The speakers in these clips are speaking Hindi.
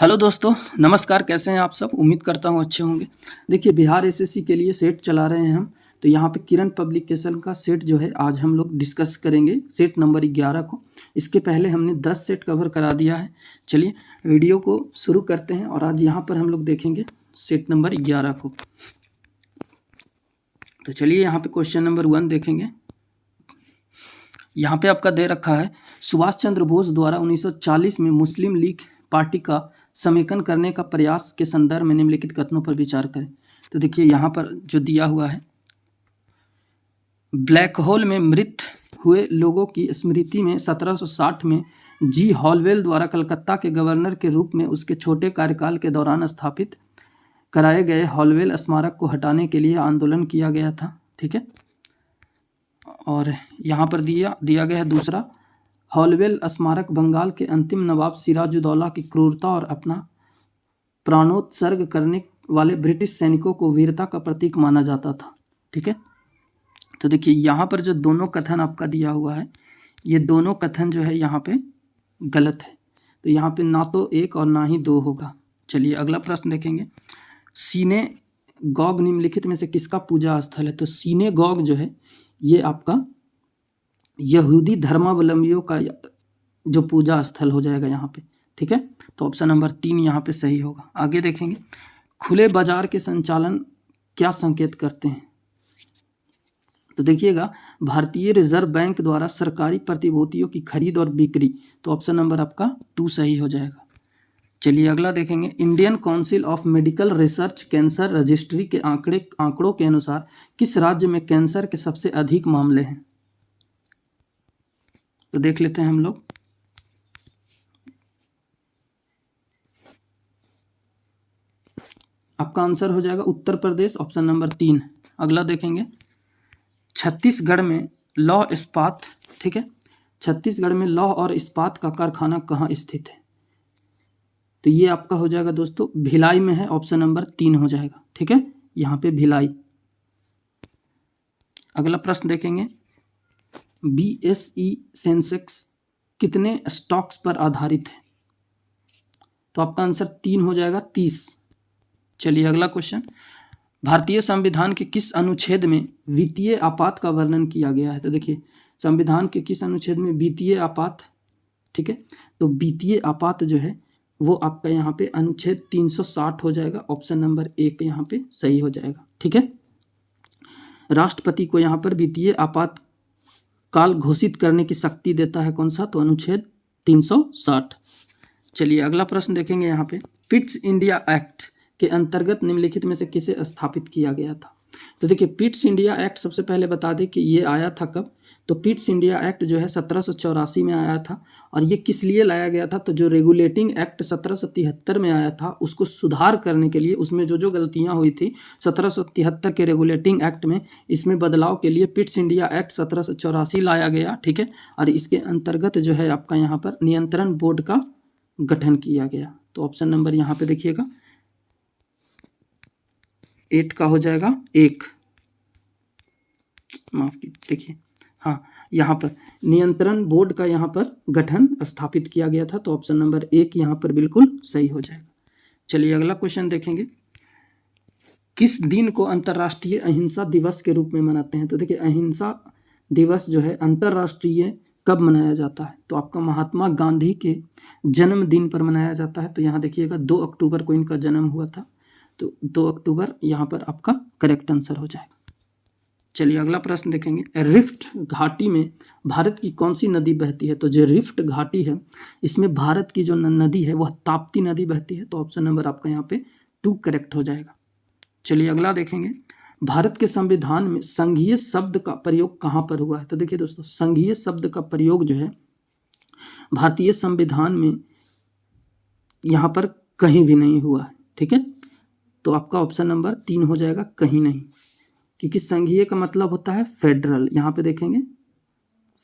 हेलो दोस्तों, नमस्कार। कैसे हैं आप सब? उम्मीद करता हूँ अच्छे होंगे। देखिए, बिहार एसएससी के लिए सेट चला रहे हैं हम। तो यहाँ पे किरण पब्लिकेशन का सेट जो है आज हम लोग डिस्कस करेंगे, सेट नंबर 11 को। इसके पहले हमने 10 सेट कवर करा दिया है। चलिए वीडियो को शुरू करते हैं और आज यहाँ पर हम लोग देखेंगे सेट नंबर 11 को। तो चलिए यहाँ पे क्वेश्चन नंबर 1 देखेंगे। यहाँ पे आपका दे रखा है, सुभाष चंद्र बोस द्वारा 1940 में मुस्लिम लीग पार्टी का समेकन करने का प्रयास के संदर्भ में निम्नलिखित कथनों पर विचार करें। तो देखिए यहाँ पर जो दिया हुआ है, ब्लैक होल में मृत हुए लोगों की स्मृति में 1760 में जी हॉलवेल द्वारा कलकत्ता के गवर्नर के रूप में उसके छोटे कार्यकाल के दौरान स्थापित कराए गए हॉलवेल स्मारक को हटाने के लिए आंदोलन किया गया था। ठीक है। और यहाँ पर दिया गया है दूसरा, हॉलवेल स्मारक बंगाल के अंतिम नवाब सिराजुद्दौला की क्रूरता और अपना प्राणोत्सर्ग करने वाले ब्रिटिश सैनिकों को वीरता का प्रतीक माना जाता था। ठीक है। तो देखिए यहाँ पर जो दोनों कथन आपका दिया हुआ है, ये दोनों कथन जो है यहाँ पे गलत है। तो यहाँ पे ना तो 1 और ना ही 2 होगा। चलिए अगला प्रश्न देखेंगे। सिनेगॉग निम्नलिखित में से किसका पूजा स्थल है? तो सिनेगॉग जो है ये आपका यहूदी धर्मावलंबियों का जो पूजा स्थल हो जाएगा यहाँ पे। ठीक है। तो ऑप्शन नंबर 3 यहाँ पे सही होगा। आगे देखेंगे, खुले बाजार के संचालन क्या संकेत करते हैं? तो देखिएगा, भारतीय रिजर्व बैंक द्वारा सरकारी प्रतिभूतियों की खरीद और बिक्री। तो ऑप्शन नंबर आपका 2 सही हो जाएगा। चलिए अगला देखेंगे, Indian council of medical research cancer registry के आंकड़ों के अनुसार किस राज्य में कैंसर के सबसे अधिक मामले हैं? तो देख लेते हैं हम लोग। आपका आंसर हो जाएगा उत्तर प्रदेश, ऑप्शन नंबर 3। अगला देखेंगे, छत्तीसगढ़ में लौह इस्पात, ठीक है, छत्तीसगढ़ में लौह और इस्पात का कारखाना कहाँ स्थित है? तो ये आपका हो जाएगा दोस्तों भिलाई में है, ऑप्शन नंबर 3 हो जाएगा। ठीक है, यहाँ पे भिलाई। अगला प्रश्न देखेंगे, बीएसई सेंसेक्स कितने स्टॉक्स पर आधारित है? तो आपका आंसर 3 हो जाएगा, 30। चलिए अगला क्वेश्चन, भारतीय संविधान के किस अनुच्छेद में वित्तीय आपात का वर्णन किया गया है? तो देखिए, संविधान के किस अनुच्छेद में वित्तीय आपात, ठीक है, तो वित्तीय आपात जो है वो आपका यहाँ पे अनुच्छेद 360 हो जाएगा, ऑप्शन नंबर 1 यहाँ पे सही हो जाएगा। ठीक है। राष्ट्रपति को यहाँ पर वित्तीय आपात काल घोषित करने की शक्ति देता है कौन सा? तो अनुच्छेद 360। चलिए अगला प्रश्न देखेंगे। यहाँ पे पिट्स इंडिया एक्ट के अंतर्गत निम्नलिखित में से किसे स्थापित किया गया था? तो देखिए, पिट्स इंडिया एक्ट सबसे पहले बता दें कि ये आया था कब? तो पिट्स इंडिया एक्ट जो है 1784 में आया था। और ये किस लिए लाया गया था? तो जो रेगुलेटिंग एक्ट 1773 में आया था उसको सुधार करने के लिए, उसमें जो गलतियां हुई थी 1773 के रेगुलेटिंग एक्ट में, इसमें बदलाव के लिए पिट्स इंडिया एक्ट 1784 लाया गया। ठीक है। और इसके अंतर्गत जो है आपका यहाँ पर नियंत्रण बोर्ड का गठन किया गया। तो ऑप्शन नंबर यहाँ पे देखिएगा 8 का हो जाएगा 1, माफ कीजिए। देखिए हाँ, यहाँ पर नियंत्रण बोर्ड का यहाँ पर गठन स्थापित किया गया था। तो ऑप्शन नंबर 1 यहाँ पर बिल्कुल सही हो जाएगा। चलिए अगला क्वेश्चन देखेंगे, किस दिन को अंतर्राष्ट्रीय अहिंसा दिवस के रूप में मनाते हैं? तो देखिए, अहिंसा दिवस जो है अंतर्राष्ट्रीय कब मनाया जाता है? तो आपका महात्मा गांधी के जन्मदिन पर मनाया जाता है। तो यहाँ देखिएगा 2 अक्टूबर को इनका जन्म हुआ था। तो 2 अक्टूबर यहाँ पर आपका करेक्ट आंसर हो जाएगा। चलिए अगला प्रश्न देखेंगे, रिफ्ट घाटी में भारत की कौन सी नदी बहती है? तो जो रिफ्ट घाटी है इसमें भारत की जो नदी है वह ताप्ती नदी बहती है। तो ऑप्शन नंबर आपका यहाँ पे 2 करेक्ट हो जाएगा। चलिए अगला देखेंगे, भारत के संविधान में संघीय शब्द का प्रयोग कहाँ पर हुआ है? तो देखिए दोस्तों, संघीय शब्द का प्रयोग जो है भारतीय संविधान में यहाँ पर कहीं भी नहीं हुआ है। ठीक है। तो आपका ऑप्शन नंबर 3 हो जाएगा, कहीं नहीं, क्योंकि संघीय का मतलब होता है फेडरल। यहाँ पे देखेंगे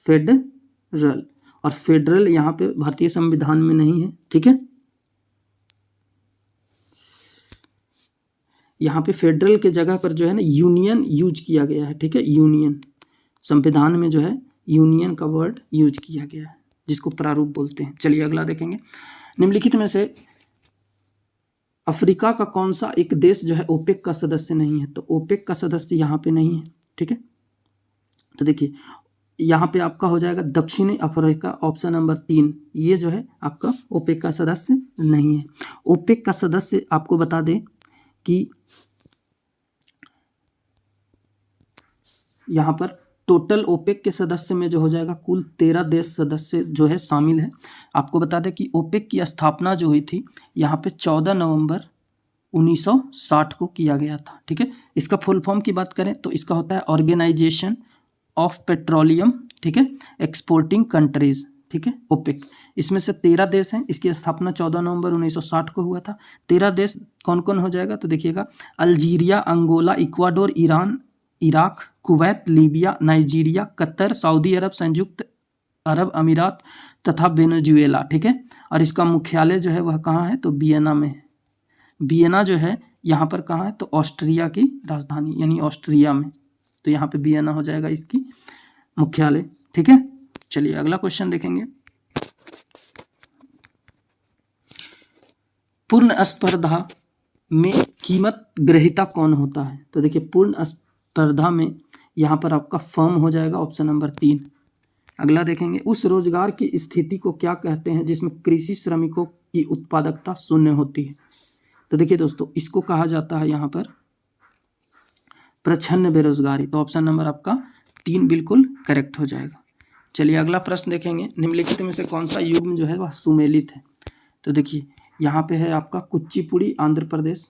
फेडरल, और फेडरल यहाँ पे भारतीय संविधान में नहीं है। ठीक है। यहाँ पे फेडरल के जगह पर जो है ना यूनियन यूज किया गया है। ठीक है, यूनियन, संविधान में जो है यूनियन का वर्ड यूज किया गया है, जिसको प्रारूप बोलते हैं। चलिए अगला देखेंगे, निम्नलिखित में से अफ्रीका का कौन सा एक देश जो है ओपेक का सदस्य नहीं है? तो ओपेक का सदस्य यहाँ पे नहीं है, ठीक है। तो देखिए यहाँ पे आपका हो जाएगा दक्षिणी अफ्रीका, ऑप्शन नंबर 3, ये जो है आपका ओपेक का सदस्य नहीं है। ओपेक का सदस्य आपको बता दें कि यहाँ पर टोटल ओपेक के सदस्य में जो हो जाएगा कुल 13 देश सदस्य जो है शामिल है। आपको बता दें कि ओपेक की स्थापना जो हुई थी यहाँ पे 14 नवंबर 1960 को किया गया था, ठीक है। इसका फुल फॉर्म की बात करें तो इसका होता है ऑर्गेनाइजेशन ऑफ पेट्रोलियम, ठीक है, एक्सपोर्टिंग कंट्रीज, ठीक है, ओपेक। इसमें से 13 देश हैं। इसकी स्थापना 14 नवंबर 1960 को हुआ था। 13 देश कौन कौन हो जाएगा? तो देखिएगा Algeria, Angola, Ecuador, Iran, Iraq, Kuwait, Libya, Nigeria, Qatar, Saudi Arabia, संयुक्त अरब अमीरात तथा वेनेजुएला, ठीक है। और इसका मुख्यालय जो है वह कहाँ है? तो वियना में है। वियना जो है यहाँ पर कहाँ है? तो ऑस्ट्रिया की राजधानी यानी ऑस्ट्रिया में। तो यहाँ पे वियना हो जाएगा इसकी मुख्यालय, ठीक है। चलिए अगला क्वेश्चन देखेंगे। पूर्ण स्पर्धा में कीमत ग्रहीता कौन होता है? तो देखिए पूर्ण स्पर्धा में यहाँ पर आपका फर्म हो जाएगा, ऑप्शन नंबर 3। अगला देखेंगे, उस रोजगार की स्थिति को क्या कहते हैं जिसमें कृषि श्रमिकों की उत्पादकता शून्य होती है? तो देखिए दोस्तों इसको कहा जाता है यहाँ पर प्रच्छन्न बेरोजगारी। तो ऑप्शन नंबर आपका 3 बिल्कुल करेक्ट हो जाएगा। चलिए अगला प्रश्न देखेंगे, निम्नलिखित में से कौन सा युग्म जो है वह सुमेलित है? तो देखिए यहाँ पे है आपका कुचिपुड़ी आंध्र प्रदेश,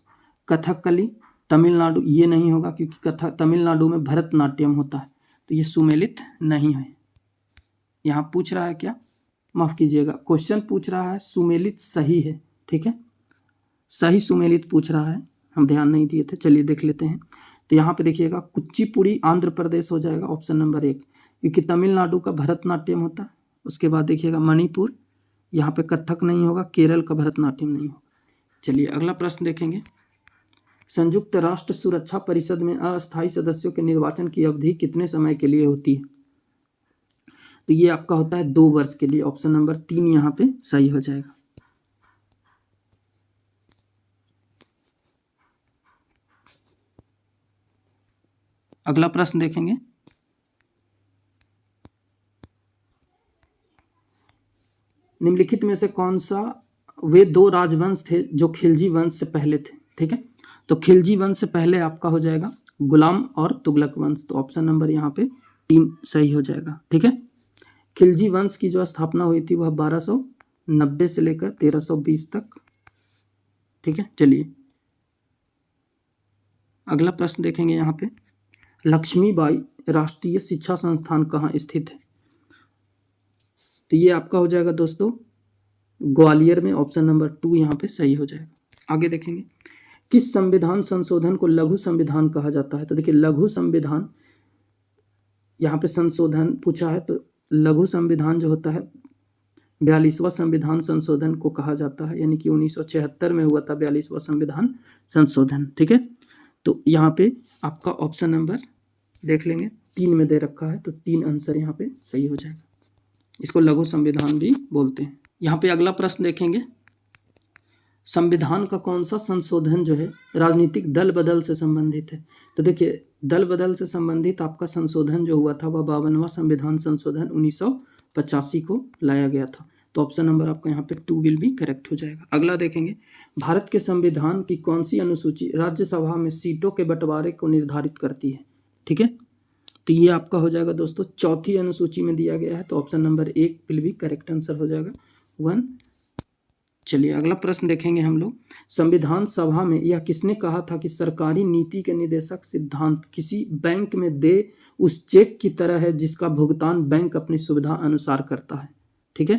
कथकली तमिलनाडु, ये नहीं होगा क्योंकि तमिलनाडु में भरतनाट्यम होता है, तो ये सुमेलित नहीं है। यहाँ पूछ रहा है क्या, माफ कीजिएगा, क्वेश्चन पूछ रहा है सुमेलित सही है, ठीक है, सही सुमेलित पूछ रहा है, हम ध्यान नहीं दिए थे। चलिए देख लेते हैं। तो यहाँ पे देखिएगा कुचिपुड़ी आंध्र प्रदेश हो जाएगा, ऑप्शन नंबर 1, क्योंकि तमिलनाडु का भरतनाट्यम होता है। उसके बाद देखिएगा मणिपुर, यहाँ पे कथक नहीं होगा, केरल का भरतनाट्यम नहीं होगा। चलिए अगला प्रश्न देखेंगे, संयुक्त राष्ट्र सुरक्षा परिषद में अस्थायी सदस्यों के निर्वाचन की अवधि कितने समय के लिए होती है? तो ये आपका होता है 2 वर्ष के लिए, ऑप्शन नंबर 3 यहाँ पे सही हो जाएगा। अगला प्रश्न देखेंगे, निम्नलिखित में से कौन सा वे 2 राजवंश थे जो खिलजी वंश से पहले थे? ठीक है, तो खिलजी वंश से पहले आपका हो जाएगा गुलाम और तुगलक वंश। तो ऑप्शन नंबर यहाँ पे 3 सही हो जाएगा, ठीक है। खिलजी वंश की जो स्थापना हुई थी वह 1290 से लेकर 1320 तक, ठीक है। चलिए अगला प्रश्न देखेंगे, यहाँ पे लक्ष्मीबाई राष्ट्रीय शिक्षा संस्थान कहाँ स्थित है? तो ये आपका हो जाएगा दोस्तों ग्वालियर में, ऑप्शन नंबर 2 यहाँ पे सही हो जाएगा। आगे देखेंगे, किस संविधान संशोधन को लघु संविधान कहा जाता है? तो देखिए लघु संविधान यहाँ पे संशोधन पूछा है, तो लघु संविधान जो होता है 42वां संविधान संशोधन को कहा जाता है, यानी कि 1976 में हुआ था 42वां संविधान संशोधन, ठीक है। तो यहाँ पे आपका ऑप्शन नंबर देख लेंगे 3 में दे रखा है, तो 3 आंसर यहाँ पे सही हो जाएगा। इसको लघु संविधान भी बोलते हैं। यहाँ पे अगला प्रश्न देखेंगे, संविधान का कौन सा संशोधन जो है राजनीतिक दल बदल से संबंधित है? तो देखिए दल बदल से संबंधित आपका संशोधन जो हुआ था वह 52वां संविधान संशोधन 1985 को लाया गया था। तो ऑप्शन नंबर आपका यहाँ पे 2 विल भी करेक्ट हो जाएगा। अगला देखेंगे, भारत के संविधान की कौन सी अनुसूची राज्यसभा में सीटों के बंटवारे को निर्धारित करती है? ठीक है, तो ये आपका हो जाएगा दोस्तों 4थी अनुसूची में दिया गया है, तो ऑप्शन नंबर 1 विल भी करेक्ट आंसर हो जाएगा 1। चलिए अगला प्रश्न देखेंगे हम लोग, संविधान सभा में यह किसने कहा था कि सरकारी नीति के निर्देशक सिद्धांत किसी बैंक में दे उस चेक की तरह है जिसका भुगतान बैंक अपनी सुविधा अनुसार करता है? ठीक है,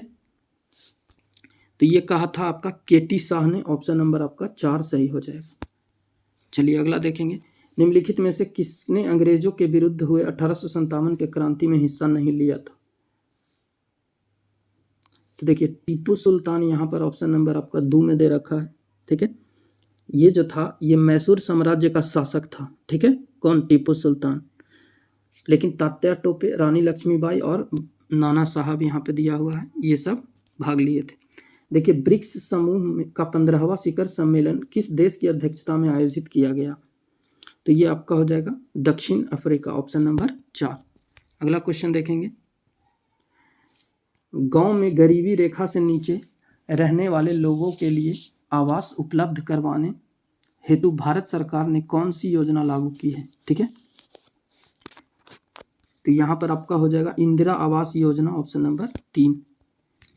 तो ये कहा था आपका केटी शाह ने, ऑप्शन नंबर आपका 4 सही हो जाएगा। चलिए अगला देखेंगे, निम्नलिखित में से किसने अंग्रेजों के विरुद्ध हुए 1857 के क्रांति में हिस्सा नहीं लिया था? तो देखिए टीपू सुल्तान यहाँ पर ऑप्शन नंबर आपका 2 में दे रखा है, ठीक है। ये जो था ये मैसूर साम्राज्य का शासक था, ठीक है, कौन? टीपू सुल्तान। लेकिन तात्या टोपे, रानी लक्ष्मीबाई और नाना साहब यहाँ पे दिया हुआ है, ये सब भाग लिए थे। देखिए, ब्रिक्स समूह का 15वां शिखर सम्मेलन किस देश की अध्यक्षता में आयोजित किया गया? तो ये आपका हो जाएगा दक्षिण अफ्रीका, ऑप्शन नंबर 4। अगला क्वेश्चन देखेंगे, गांव में गरीबी रेखा से नीचे रहने वाले लोगों के लिए आवास उपलब्ध करवाने हेतु भारत सरकार ने कौन सी योजना लागू की है? ठीक है, तो यहाँ पर आपका हो जाएगा इंदिरा आवास योजना, ऑप्शन नंबर 3।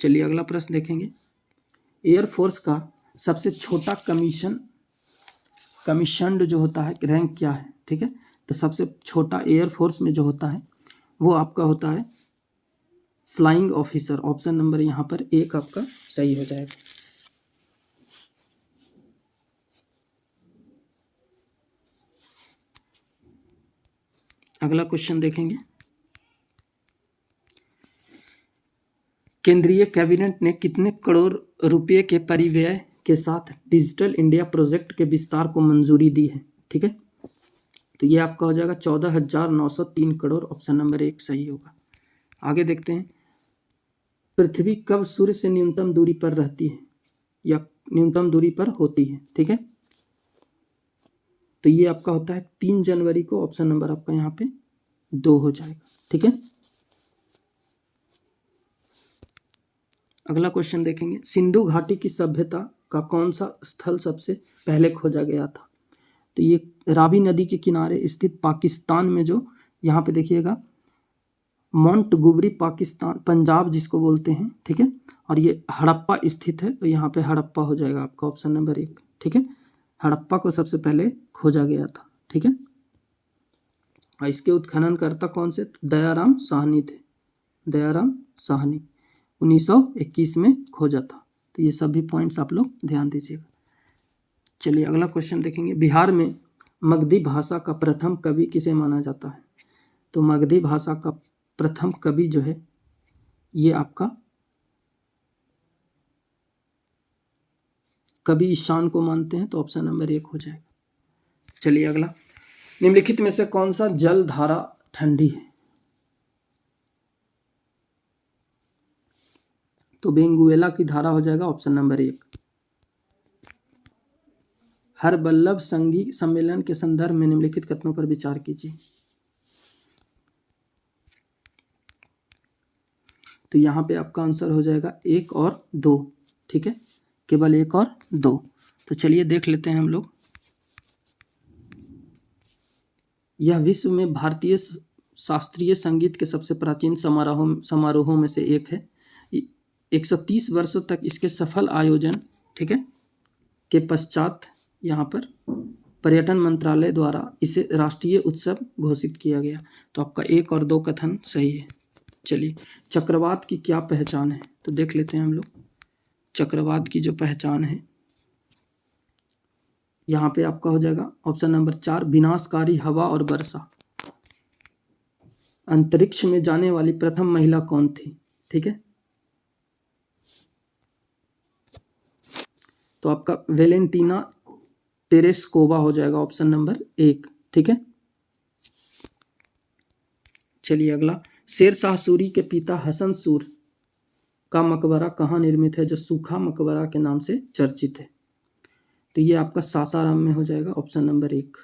चलिए अगला प्रश्न देखेंगे, एयरफोर्स का सबसे छोटा कमीशन्ड जो होता है रैंक क्या है? ठीक है, तो सबसे छोटा एयरफोर्स में जो होता है वो आपका होता है फ्लाइंग ऑफिसर, ऑप्शन नंबर यहाँ पर 1 आपका सही हो जाएगा। अगला क्वेश्चन देखेंगे, केंद्रीय कैबिनेट ने कितने करोड़ रुपए के परिव्यय के साथ डिजिटल इंडिया प्रोजेक्ट के विस्तार को मंजूरी दी है? ठीक है, तो ये आपका हो जाएगा 14,903 करोड़, ऑप्शन नंबर 1 सही होगा। आगे देखते हैं, पृथ्वी कब सूर्य से न्यूनतम दूरी पर रहती है या न्यूनतम दूरी पर होती है? ठीक है, तो ये आपका होता है 3 जनवरी को, ऑप्शन नंबर आपका यहाँ पे 2 हो जाएगा। ठीक है, अगला क्वेश्चन देखेंगे, सिंधु घाटी की सभ्यता का कौन सा स्थल सबसे पहले खोजा गया था? तो ये रावी नदी के किनारे स्थित पाकिस्तान में, जो यहाँ पे देखिएगा मोंटगुबरी पाकिस्तान, पंजाब जिसको बोलते हैं। ठीक है, और ये हड़प्पा स्थित है, तो यहाँ पे हड़प्पा हो जाएगा आपका ऑप्शन नंबर 1। ठीक है, हड़प्पा को सबसे पहले खोजा गया था। ठीक है, और इसके उत्खननकर्ता कौन से? दयाराम साहनी थे, दयाराम साहनी 1921 में खोजा था। तो ये सभी पॉइंट्स आप लोग ध्यान दीजिएगा। चलिए अगला क्वेश्चन देखेंगे, बिहार में मगधी भाषा का प्रथम कवि किसे माना जाता है? तो मगधी भाषा का प्रथम कवि जो है ये आपका कवि ईशान को मानते हैं, तो ऑप्शन नंबर 1 हो जाएगा। चलिए अगला, निम्नलिखित में से कौन सा जल धारा ठंडी है? तो बेंगुएला की धारा हो जाएगा ऑप्शन नंबर 1। हर वल्लभ संघी सम्मेलन के संदर्भ में निम्नलिखित कथनों पर विचार कीजिए। तो यहाँ पे आपका आंसर हो जाएगा 1 और 2। ठीक है, केवल 1 और 2। तो चलिए देख लेते हैं हम लोग, यह विश्व में भारतीय शास्त्रीय संगीत के सबसे प्राचीन समारोहों में से एक है। 130 वर्षों तक इसके सफल आयोजन, ठीक है, के पश्चात यहाँ पर पर्यटन मंत्रालय द्वारा इसे राष्ट्रीय उत्सव घोषित किया गया। तो आपका 1 और 2 कथन सही है। चलिए, चक्रवात की क्या पहचान है? तो देख लेते हैं हम लोग, चक्रवात की जो पहचान है यहाँ पे आपका हो जाएगा ऑप्शन नंबर 4, विनाशकारी हवा और वर्षा। अंतरिक्ष में जाने वाली प्रथम महिला कौन थी? ठीक है, तो आपका वेलेंटीना तेरेस्कोवा हो जाएगा ऑप्शन नंबर 1। ठीक है, चलिए अगला, शेर शाह सूरी के पिता हसन सूर का मकबरा कहाँ निर्मित है, जो सूखा मकबरा के नाम से चर्चित है? तो ये आपका सासाराम में हो जाएगा ऑप्शन नंबर 1।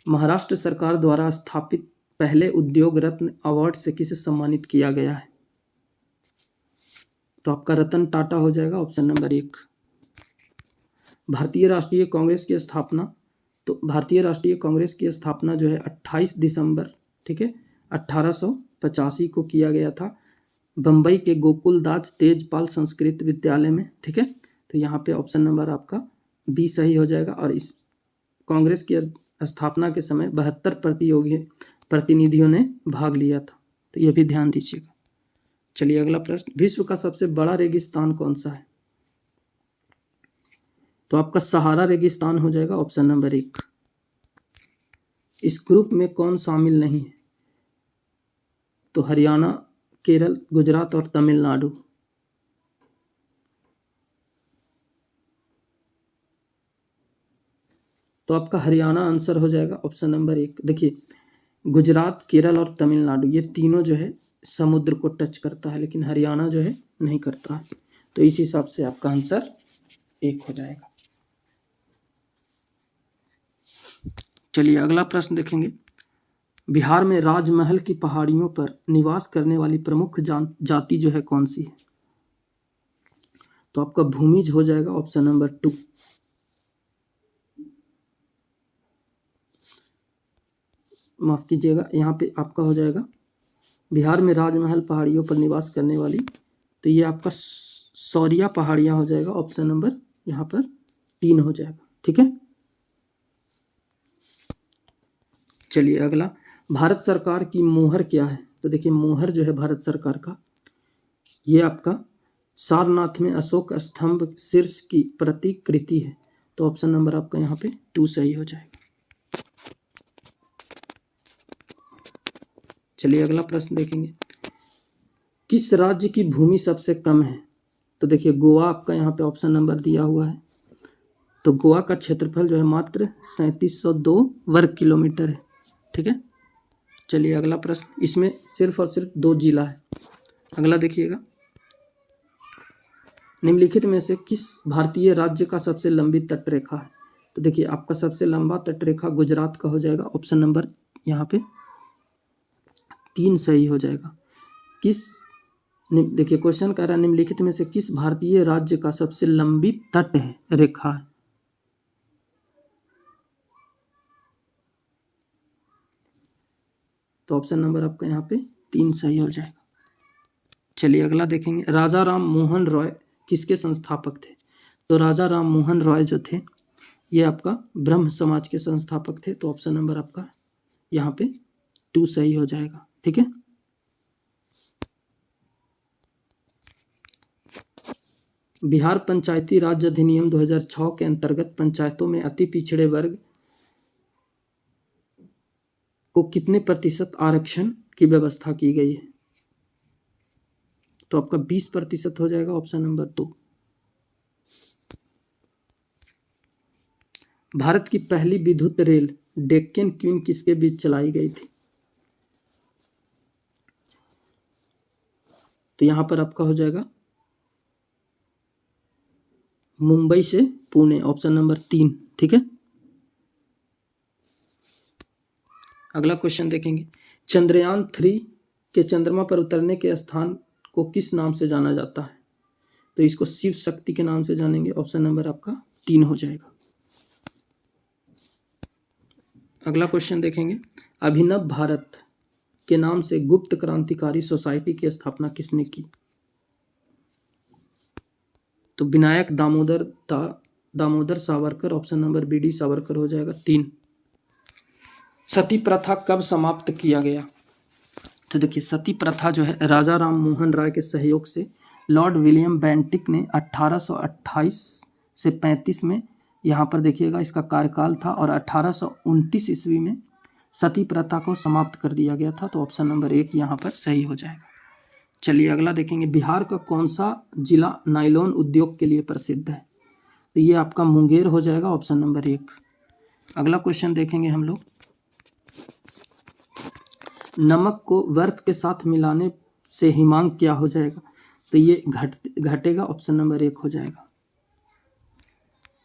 महाराष्ट्र सरकार द्वारा स्थापित पहले उद्योग रत्न अवार्ड से किसे सम्मानित किया गया है? तो आपका रतन टाटा हो जाएगा ऑप्शन नंबर 1। भारतीय राष्ट्रीय कांग्रेस की स्थापना, तो भारतीय राष्ट्रीय कांग्रेस की स्थापना जो है 28 दिसंबर, ठीक है, 1885 को किया गया था बम्बई के गोकुलदास तेजपाल संस्कृत विद्यालय में। ठीक है, तो यहाँ पे ऑप्शन नंबर आपका बी सही हो जाएगा। और इस कांग्रेस की स्थापना के समय 72 प्रतिनिधियों ने भाग लिया था, तो ये भी ध्यान दीजिएगा। चलिए अगला प्रश्न, विश्व का सबसे बड़ा रेगिस्तान कौन सा है? तो आपका सहारा रेगिस्तान हो जाएगा ऑप्शन नंबर 1। इस ग्रुप में कौन शामिल नहीं है? तो हरियाणा, केरल, गुजरात और तमिलनाडु। तो आपका हरियाणा आंसर हो जाएगा ऑप्शन नंबर 1। देखिए, गुजरात, केरल और तमिलनाडु, ये तीनों जो है समुद्र को टच करता है, लेकिन हरियाणा जो है नहीं करता है। तो इस हिसाब से आपका आंसर 1 हो जाएगा। चलिए अगला प्रश्न देखेंगे। बिहार में राजमहल की पहाड़ियों पर निवास करने वाली प्रमुख जाति जो है कौन सी है? तो आपका भूमिज हो जाएगा ऑप्शन नंबर 2। माफ कीजिएगा, यहाँ पे आपका हो जाएगा बिहार में राजमहल पहाड़ियों पर निवास करने वाली, तो ये आपका सौरिया पहाड़ियाँ हो जाएगा, ऑप्शन नंबर यहाँ पर 3 हो जाएगा। ठीक है, चलिए अगला, भारत सरकार की मोहर क्या है? तो देखिए मोहर जो है भारत सरकार का, ये आपका सारनाथ में अशोक स्तंभ शीर्ष की प्रतिकृति है। तो ऑप्शन नंबर आपका यहाँ पे 2 सही हो जाएगा। चलिए अगला प्रश्न देखेंगे। किस राज्य की भूमि सबसे कम है? तो देखिए गोवा आपका यहाँ पे ऑप्शन नंबर दिया हुआ है। तो गोवा का क्षेत्रफल जो है मात्र 3702 वर्ग किलोमीटर है। ठीक है, चलिए अगला प्रश्न, इसमें सिर्फ और सिर्फ 2 जिला है। अगला देखिएगा, निम्नलिखित में से किस भारतीय राज्य का सबसे लंबी तटरेखा है? तो देखिए आपका सबसे लंबा तटरेखा गुजरात का हो जाएगा, ऑप्शन नंबर यहाँ पे 3 सही हो जाएगा। देखिए क्वेश्चन कह रहा है निम्नलिखित में से किस भारतीय राज्य का सबसे लंबी तट है रेखा है? तो ऑप्शन नंबर आपका यहाँ पे 3 सही हो जाएगा। चलिए अगला देखेंगे, राजा राम मोहन रॉय किसके संस्थापक थे? तो राजा राम मोहन रॉय जो थे ये आपका ब्रह्म समाज के संस्थापक थे। तो ऑप्शन नंबर आपका यहाँ पे 2 सही हो जाएगा। ठीक है, बिहार पंचायती राज अधिनियम 2006 के अंतर्गत पंचायतों में अति पिछड़े वर्ग को कितने प्रतिशत आरक्षण की व्यवस्था की गई है? तो आपका 20% हो जाएगा, ऑप्शन नंबर 2। भारत की पहली विद्युत रेल डेक्कन क्वीन किसके बीच चलाई गई थी? तो यहां पर आपका हो जाएगा मुंबई से पुणे, ऑप्शन नंबर 3। ठीक है, अगला क्वेश्चन देखेंगे, चंद्रयान 3 के चंद्रमा पर उतरने के स्थान को किस नाम से जाना जाता है? तो इसको शिव शक्ति के नाम से जानेंगे, ऑप्शन नंबर आपका 3 हो जाएगा। अगला क्वेश्चन देखेंगे, अभिनव भारत के नाम से गुप्त क्रांतिकारी सोसाइटी की स्थापना किसने की? तो Vinayak Damodar Savarkar, option number BD Savarkar हो जाएगा 3। सती प्रथा कब समाप्त किया गया? तो देखिए सती प्रथा जो है राजा राम मोहन राय के सहयोग से लॉर्ड विलियम बेंटिक ने 1828 से 35 में यहाँ पर देखिएगा इसका कार्यकाल था, और 1829 ईस्वी में सती प्रथा को समाप्त कर दिया गया था। तो ऑप्शन नंबर 1 यहाँ पर सही हो जाएगा। चलिए अगला देखेंगे, बिहार का कौन सा जिला नायलॉन उद्योग के लिए प्रसिद्ध है? तो ये आपका मुंगेर हो जाएगा, ऑप्शन नंबर 1। अगला क्वेश्चन देखेंगे हम लोग, नमक को बर्फ के साथ मिलाने से हिमांक क्या हो जाएगा? तो ये घटेगा, ऑप्शन नंबर 1 हो जाएगा।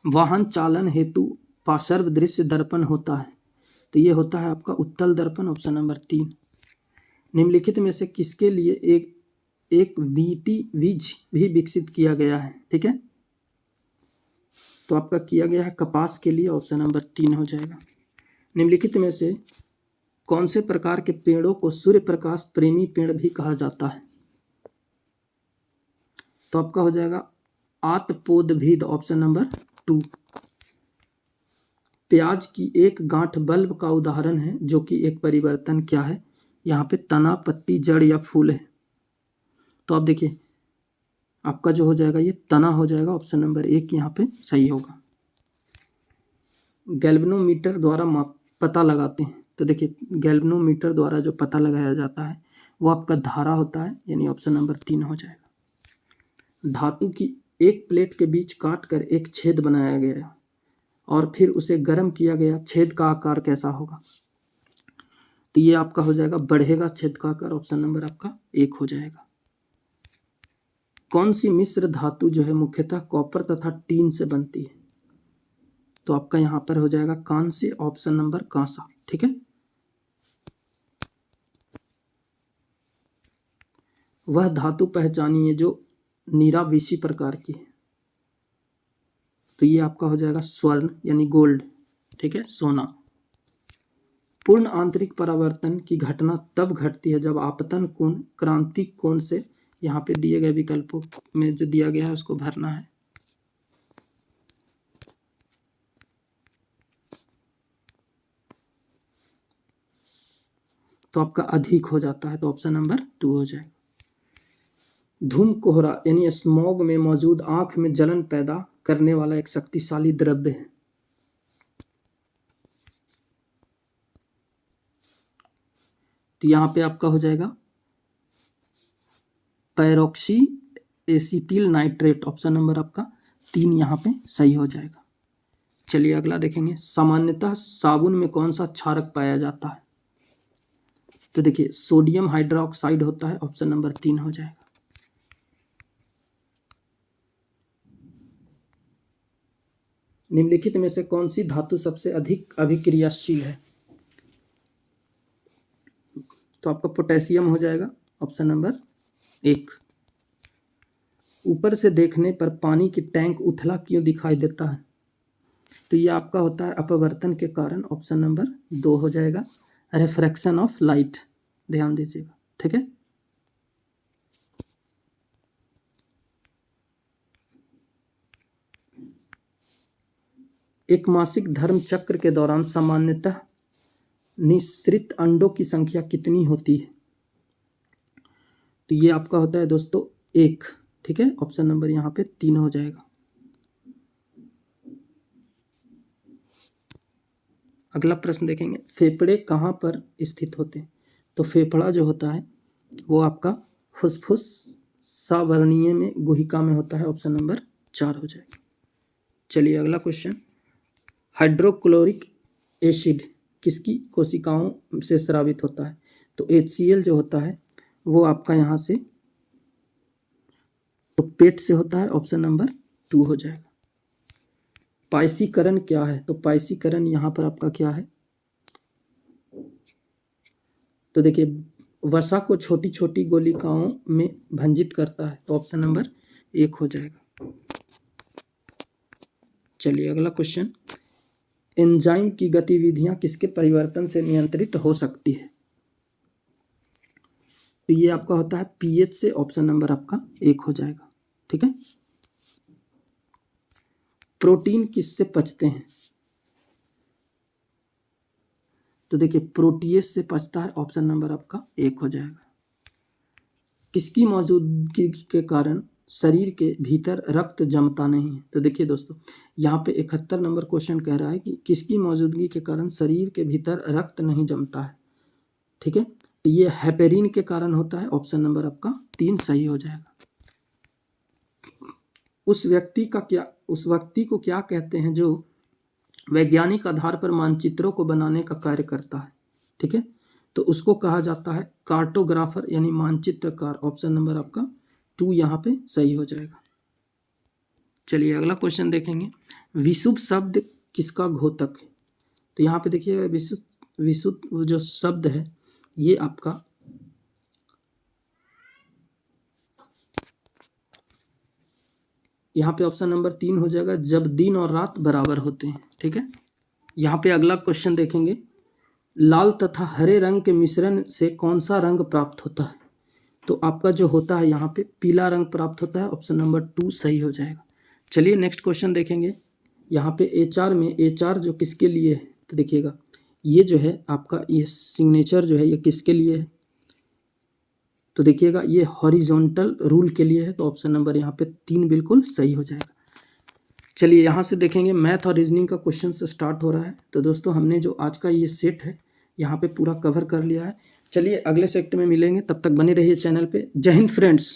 वाहन चालन हेतु पार्श्व दृश्य दर्पण होता है, तो ये होता है आपका उत्तल दर्पण, ऑप्शन नंबर 3। निम्नलिखित में से किसके लिए एक बीज भी विकसित किया गया है? ठीक है, तो आपका किया गया है कपास के लिए, ऑप्शन नंबर 3 हो जाएगा। निम्नलिखित में से कौन से प्रकार के पेड़ों को सूर्य प्रकाश प्रेमी पेड़ भी कहा जाता है? तो आपका हो जाएगा आतपोदभिद, ऑप्शन नंबर 2। प्याज की एक गांठ बल्ब का उदाहरण है, जो कि एक परिवर्तन क्या है? यहाँ पे तना, पत्ती, जड़ या फूल है। तो आप देखिए आपका जो हो जाएगा ये तना हो जाएगा, ऑप्शन नंबर 1 यहाँ पे सही होगा। गैल्वेनोमीटर द्वारा पता लगाते हैं, तो देखिए गैल्वेनोमीटर द्वारा जो पता लगाया जाता है वो आपका धारा होता है, यानी ऑप्शन नंबर 3 हो जाएगा। धातु की एक प्लेट के बीच काट कर एक छेद बनाया गया और फिर उसे गर्म किया गया, छेद का आकार कैसा होगा? तो तो ये आपका हो जाएगा बढ़ेगा छेदकाकर, ऑप्शन नंबर आपका 1 हो जाएगा। कौन सी मिश्र धातु जो है मुख्यतः कॉपर तथा टीन से बनती है? तो आपका यहाँ पर हो जाएगा कांस्य, ऑप्शन नंबर कांसा। ठीक है। वह धातु पहचानिए जो निराविषी प्रकार की है। तो ये आपका हो जाएगा स्वर्ण यानी गोल्ड। ठीक है, सोना। पूर्ण आंतरिक परावर्तन की घटना तब घटती है जब आपतन कोण क्रांतिक कोण से, यहाँ पे दिए गए विकल्पों में जो दिया गया है उसको भरना है। तो आपका अधिक हो जाता है, तो ऑप्शन नंबर 2 हो जाएगा। धूम कोहरा यानी स्मॉग में मौजूद आंख में जलन पैदा करने वाला एक शक्तिशाली द्रव्य है। तो यहाँ पे आपका हो जाएगा पैरोक्सी एसिटिल नाइट्रेट, ऑप्शन नंबर आपका 3 यहाँ पे सही हो जाएगा। चलिए अगला देखेंगे। सामान्यतः साबुन में कौन सा क्षारक पाया जाता है? तो देखिए सोडियम हाइड्रोक्साइड होता है, ऑप्शन नंबर 3 हो जाएगा। निम्नलिखित में से कौन सी धातु सबसे अधिक अभिक्रियाशील है? तो आपका पोटेशियम हो जाएगा, ऑप्शन नंबर 1। ऊपर से देखने पर पानी की टैंक उथला क्यों दिखाई देता है? तो ये आपका होता है अपवर्तन के कारण, ऑप्शन नंबर 2 हो जाएगा। रिफ्रैक्शन ऑफ लाइट, ध्यान दीजिएगा। ठीक है। एक मासिक धर्म चक्र के दौरान सामान्यतः निःसृत अंडों की संख्या कितनी होती है? तो ये आपका होता है दोस्तों 1। ठीक है, ऑप्शन नंबर यहाँ पे 3 हो जाएगा। अगला प्रश्न देखेंगे। फेफड़े कहाँ पर स्थित होते हैं? तो फेफड़ा जो होता है वो आपका फुसफुस सावर्णीय में गुहिका में होता है, ऑप्शन नंबर 4 हो जाएगा। चलिए अगला क्वेश्चन। हाइड्रोक्लोरिक एसिड किसकी कोशिकाओं से स्रावित होता है? तो HCl जो होता है वो आपका यहाँ से तो पेट से होता है, ऑप्शन नंबर 2 हो जाएगा। पाइसीकरण क्या है? तो पाइसीकरण यहाँ पर आपका क्या है? तो देखिए वसा को छोटी छोटी गोलिकाओं में भंजित करता है, तो ऑप्शन नंबर 1 हो जाएगा। चलिए अगला क्वेश्चन। एंजाइम की गतिविधियां किसके परिवर्तन से नियंत्रित हो सकती है? तो ये आपका होता है pH से, ऑप्शन नंबर आपका 1 हो जाएगा। ठीक है। प्रोटीन किससे पचते हैं? तो देखिए प्रोटीएस से पचता है, ऑप्शन नंबर आपका 1 हो जाएगा। किसकी मौजूदगी के कारण शरीर के भीतर रक्त जमता नहीं है? तो देखिए दोस्तों यहाँ पे 71 नंबर क्वेश्चन कह रहा है कि किसकी मौजूदगी के कारण शरीर के भीतर रक्त नहीं जमता है। ठीक है, तो ये हेपेरिन के कारण होता है, ऑप्शन नंबर आपका 3 सही हो जाएगा। उस व्यक्ति को क्या कहते हैं जो वैज्ञानिक आधार पर मानचित्रों को बनाने का कार्य करता है? ठीक है, तो उसको कहा जाता है कार्टोग्राफर यानी मानचित्रकार, ऑप्शन नंबर आपका 2 यहाँ पे सही हो जाएगा। चलिए अगला क्वेश्चन देखेंगे। विशुद्ध शब्द किसका घोतक है? तो यहाँ पे देखिएगा विशुद्ध जो शब्द है ये आपका यहाँ पे ऑप्शन नंबर 3 हो जाएगा, जब दिन और रात बराबर होते हैं। ठीक है, यहाँ पे अगला क्वेश्चन देखेंगे। लाल तथा हरे रंग के मिश्रण से कौन सा रंग प्राप्त होता है? तो आपका जो होता है यहाँ पे पीला रंग प्राप्त होता है, ऑप्शन नंबर 2 सही हो जाएगा। चलिए नेक्स्ट क्वेश्चन देखेंगे। यहाँ पे HR में HR जो किसके लिए है? तो देखिएगा ये जो है आपका ये सिग्नेचर जो है ये किसके लिए है? तो देखिएगा ये हॉरिजॉन्टल रूल के लिए है, तो ऑप्शन नंबर यहाँ पे 3 बिल्कुल सही हो जाएगा। चलिए यहाँ से देखेंगे मैथ और रीजनिंग का क्वेश्चन से स्टार्ट हो रहा है। तो दोस्तों हमने जो आज का ये सेट है यहाँ पे पूरा कवर कर लिया है। चलिए अगले सेट में मिलेंगे, तब तक बने रहिए चैनल पे। जय हिंद फ्रेंड्स।